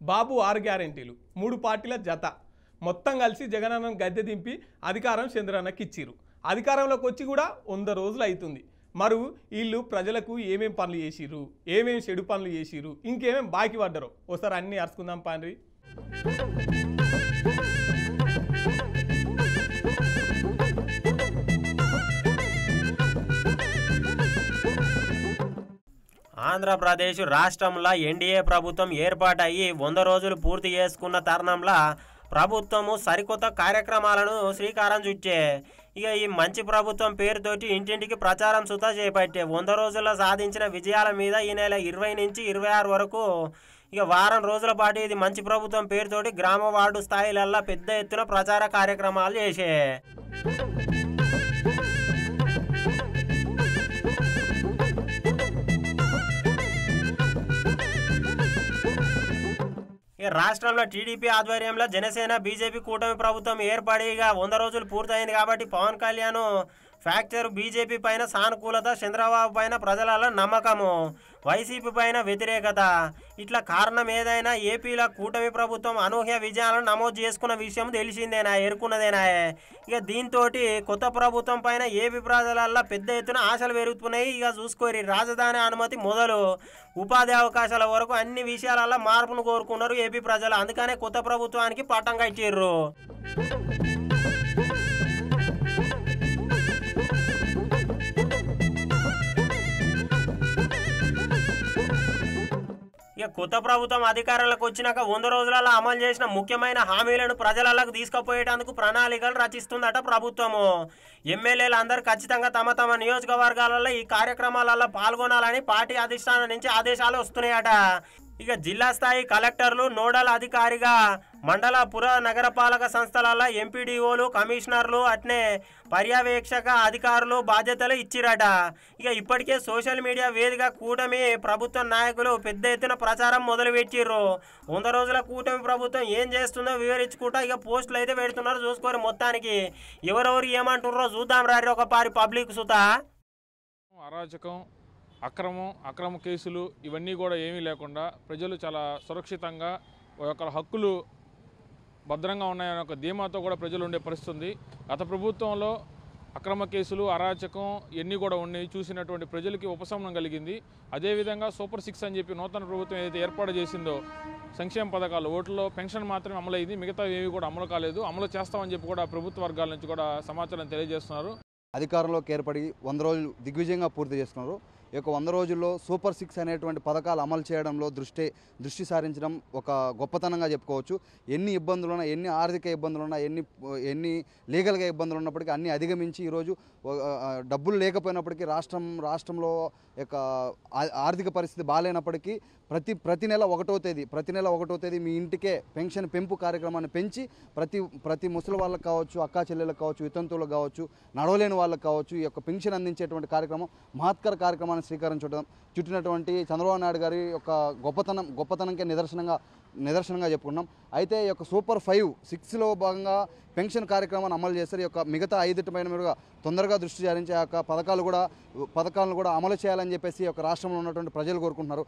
బాబు 6 గ్యారెంటీలు 3 పార్టీల జత మొత్తం కలిసి జగనన్నను గద్దె దింపి అధికారం చంద్రన్నకి ఇచ్చిరు. అధికారంలోకి వచ్చి కూడా 100 రోజులు అవుతుంది. మరి వీళ్ళు ప్రజలకు ఏమేం పనులు చేసిరు, ఏమేం చెడు పనులు చేసిరు, ఇంకేమేం బాకీ పడ్డారో ఒకసారి అన్నీ అరుచుకుందాం పాండ్రి. ఆంధ్రప్రదేశ్ రాష్ట్రంలో ఎన్డీఏ ప్రభుత్వం ఏర్పాటయ్యి 100 రోజులు పూర్తి చేసుకున్న తరుణంలో ప్రభుత్వము సరికొత్త కార్యక్రమాలను శ్రీకారం చుట్టే. ఇక ఈ మంచి ప్రభుత్వం పేరుతోటి ఇంటింటికి ప్రచారం సుతా చేపట్టే 100 రోజుల్లో సాధించిన విజయాల మీద ఈ నెల 20 నుంచి 26 వరకు ఇక వారం రోజుల పాటు ఇది మంచి ప్రభుత్వం పేరుతోటి గ్రామ వార్డు స్థాయిలల్లో పెద్ద ఎత్తున ప్రచార కార్యక్రమాలు చేసే. రాష్ట్రంలో టీడీపీ ఆధ్వర్యంలో జనసేన బీజేపీ కూటమి ప్రభుత్వం ఏర్పడి 100 రోజులు పూర్తయింది కాబట్టి పవన్ కళ్యాణ్ ఫ్యాక్చర్ బీజేపీ పైన సానుకూలత, చంద్రబాబు పైన ప్రజలలో నమ్మకము, వైసీపీ పైన వ్యతిరేకత, ఇట్లా కారణం ఏదైనా ఏపీలో కూటమి ప్రభుత్వం అనూహ్య విజయాలను నమోదు చేసుకున్న విషయం తెలిసిందేనా, ఎరుకున్నదేనా. ఇక దీంతో కొత్త ప్రభుత్వం పైన ఏపీ ప్రజలలో పెద్ద ఎత్తున ఆశలు పెరుగుతున్నాయి. ఇక చూసుకోరి, రాజధాని అనుమతి మొదలు ఉపాధి అవకాశాల వరకు అన్ని విషయాలలో మార్పును కోరుకున్నారు ఏపీ ప్రజలు. అందుకనే కొత్త ప్రభుత్వానికి పట్టం కట్టిర్రు. ఇక కొత్త ప్రభుత్వం అధికారంలోకి వచ్చినాక 100 రోజులలో అమలు చేసిన ముఖ్యమైన హామీలను ప్రజలకు తీసుకుపోయేటందుకు ప్రణాళికలు రచిస్తుందట ప్రభుత్వము. ఎమ్మెల్యేలు అందరూ ఖచ్చితంగా తమ తమ నియోజకవర్గాలలో ఈ కార్యక్రమాలలో పాల్గొనాలని పార్టీ అధిష్టానం నుంచి ఆదేశాలు వస్తున్నాయట. ఇక జిల్లా స్థాయి కలెక్టర్లు, నోడల్ అధికారిగా మండల పుర నగరపాలక సంస్థల ఎంపీడీఓలు, కమిషనర్లు, అట్నే పర్యవేక్షక అధికారులు బాధ్యతలు ఇచ్చిరట. ఇక ఇప్పటికే సోషల్ మీడియా వేదిక కూటమి ప్రభుత్వ నాయకులు పెద్ద ఎత్తున ప్రచారం మొదలుపెట్టిర్రు. 100 రోజుల కూటమి ప్రభుత్వం ఏం చేస్తుందో వివరించుకుంటా ఇక పోస్టులు అయితే పెడుతున్నారు. చూసుకోరు, మొత్తానికి ఎవరెవరు ఏమంటున్నారో చూద్దాం రారి ఒక పారి పబ్లిక్ సుతా. అరాచకం, అక్రమ కేసులు ఇవన్నీ కూడా ఏమీ లేకుండా ప్రజలు చాలా సురక్షితంగా ఒక హక్కులు భద్రంగా ఉన్నాయనే ఒక ధీమాతో కూడా ప్రజలు ఉండే పరిస్థితి ఉంది. గత ప్రభుత్వంలో అక్రమ కేసులు, అరాచకం ఇవన్నీ కూడా ఉన్నాయి. చూసినటువంటి ప్రజలకి ఉపశమనం కలిగింది. అదేవిధంగా సూపర్ 6 అని చెప్పి నూతన ప్రభుత్వం ఏదైతే ఏర్పాటు చేసిందో సంక్షేమ పథకాలు, ఓట్లలో పెన్షన్ మాత్రమే అమలైంది, మిగతా ఏవి కూడా అమలు కాలేదు. అమలు చేస్తామని చెప్పి కూడా ప్రభుత్వ వర్గాల నుంచి కూడా సమాచారం తెలియజేస్తున్నారు. అధికారంలోకి ఏర్పడి 100 రోజులు దిగ్విజయంగా పూర్తి చేసుకున్నారు. ఈ యొక్క 100 రోజుల్లో సూపర్ 6 అనేటువంటి పథకాలు అమలు చేయడంలో దృష్టి సారించడం ఒక గొప్పతనంగా చెప్పుకోవచ్చు. ఎన్ని ఇబ్బందులున్నా, ఎన్ని ఆర్థిక ఇబ్బందులున్నా, ఎన్ని లీగల్గా ఇబ్బందులు ఉన్నప్పటికీ అన్నీ అధిగమించి ఈరోజు డబ్బులు లేకపోయినప్పటికీ రాష్ట్రంలో యొక్క ఆర్థిక పరిస్థితి బాగాలేనప్పటికీ ప్రతి నెల 1వ తేదీ మీ ఇంటికే పెన్షన్ పెంపు కార్యక్రమాన్ని పెంచి ప్రతి ముసలి వాళ్ళకి కావచ్చు, అక్కా చెల్లెలకు కావచ్చు, వితంతువులకు కావచ్చు, నడవలేని వాళ్ళకి కావచ్చు ఈ యొక్క పెన్షన్ అందించేటువంటి కార్యక్రమం మహత్కర కార్యక్రమాన్ని శ్రీకారం చుట్టినటువంటి చంద్రబాబు నాయుడు గారి యొక్క గొప్పతనంకే నిదర్శనంగా చెప్పుకున్నాం. అయితే ఈ యొక్క సూపర్ 6లో భాగంగా పెన్షన్ కార్యక్రమాన్ని అమలు చేస్తారు. ఈ యొక్క మిగతా 5 పైన మీదుగా తొందరగా దృష్టి సారించి ఆ యొక్క పథకాలను కూడా అమలు చేయాలని చెప్పేసి ఈ యొక్క రాష్ట్రంలో ఉన్నటువంటి ప్రజలు కోరుకుంటున్నారు.